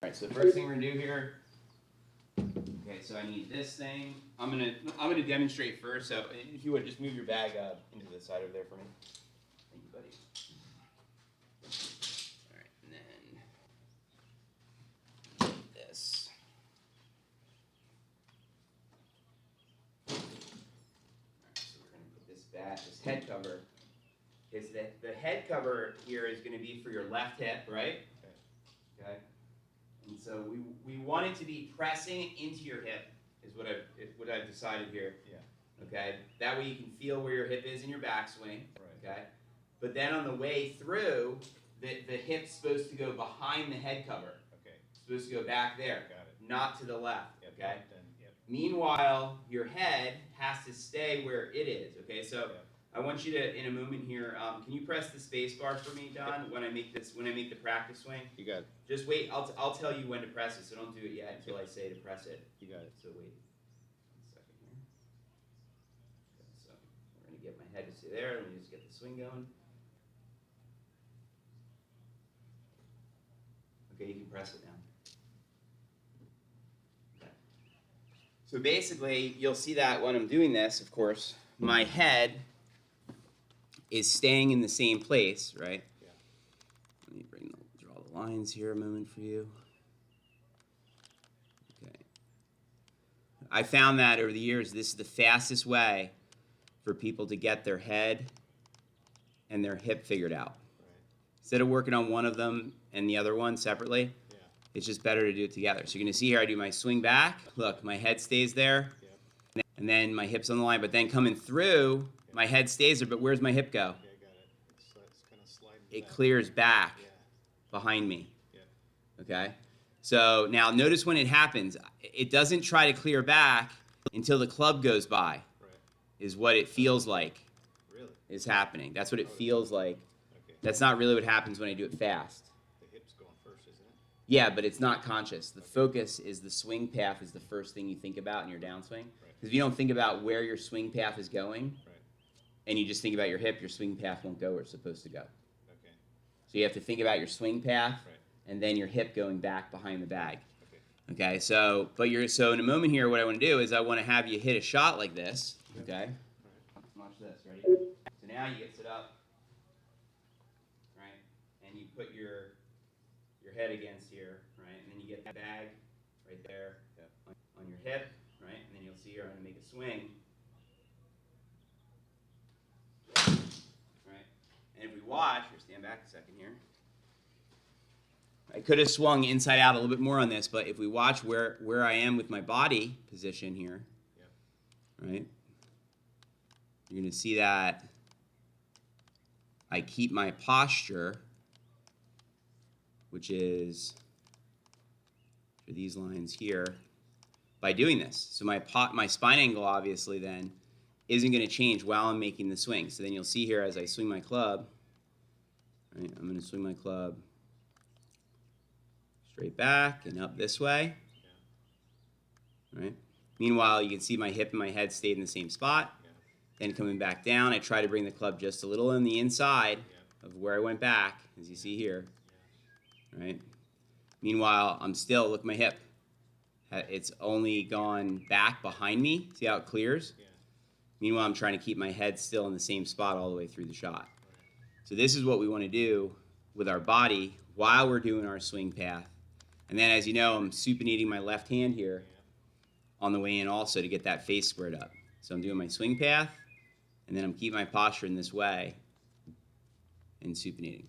All right, so the first thing we're gonna do here, okay, so I need this thing. I'm gonna demonstrate first, so if you would, just move your bag into the side over there for me. Thank you, buddy. All right, and then this. All right, so we're gonna put this head cover. Is that the head cover here is gonna be for your left hip, right? Okay. And so we want it to be pressing into your hip is what I've decided here. Yeah. Okay. That way you can feel where your hip is in your backswing. Right. Okay. But then on the way through, the hip's supposed to go behind the head cover. Okay. It's supposed to go back there. Got it. Not to the left. Yep. Okay. Then, yep. Meanwhile, your head has to stay where it is. Okay. So Yep. I want you to, in a moment here, can you press the space bar for me, Don, when I make the practice swing? You got it. Just wait. I'll tell you when to press it, so don't do it yet until I say to press it. You got it. So wait 1 second here. Okay, so we're gonna get my head to stay there. Let me just get the swing going. Okay, you can press it now. Okay. So basically, you'll see that when I'm doing this, of course, my head is staying in the same place, right? Yeah. Let me draw the lines here a moment for you. Okay. I found that over the years, this is the fastest way for people to get their head and their hip figured out. Right. Instead of working on one of them and the other one separately, Yeah. it's just better to do it together. So you're going to see here I do my swing back. Look, my head stays there. Yep. And then my hip's on the line. But then coming through, my head stays there. But where's my hip go? Yeah, I got it. It's kind of sliding It back. clears back Yeah. behind me. Yeah. Okay? So now notice when it happens, it doesn't try to clear back until the club goes by, Right. is what it feels like Really? is happening. That's what it feels like. Okay. That's not really what happens when I do it fast. The hip's going first, isn't it? Yeah, but it's not conscious. The focus is the swing path is the first thing you think about in your downswing. Right. Because if you don't think about where your swing path is going, Right. and you just think about your hip, your swing path won't go where it's supposed to go. Okay. So you have to think about your swing path, Right. and then your hip going back behind the bag. Okay. Okay, so in a moment here, what I want to do is I want to have you hit a shot like this. Okay. Watch this. Ready? So now you get set up, right, and you put your head against here, right, and then you get the bag right there on your hip, right, and then you'll see here I'm going to make a swing. Right, and if we watch, or stand back a second here. I could have swung inside out a little bit more on this, but if we watch where I am with my body position here, right, you're going to see that I keep my posture, which is for these lines here, by doing this. So my spine angle, obviously, then, isn't going to change while I'm making the swing. So then you'll see here as I swing my club, right, I'm going to swing my club straight back and up this way, right? Meanwhile, you can see my hip and my head stayed in the same spot. Then coming back down, I try to bring the club just a little on the inside of where I went back, as you see here, right? Meanwhile, I'm still, look at my hip. It's only gone back behind me. See how it clears? Yeah. Meanwhile, I'm trying to keep my head still in the same spot all the way through the shot. So this is what we want to do with our body while we're doing our swing path. And then, as you know, I'm supinating my left hand here on the way in also to get that face squared up. So I'm doing my swing path, and then I'm keeping my posture in this way and supinating.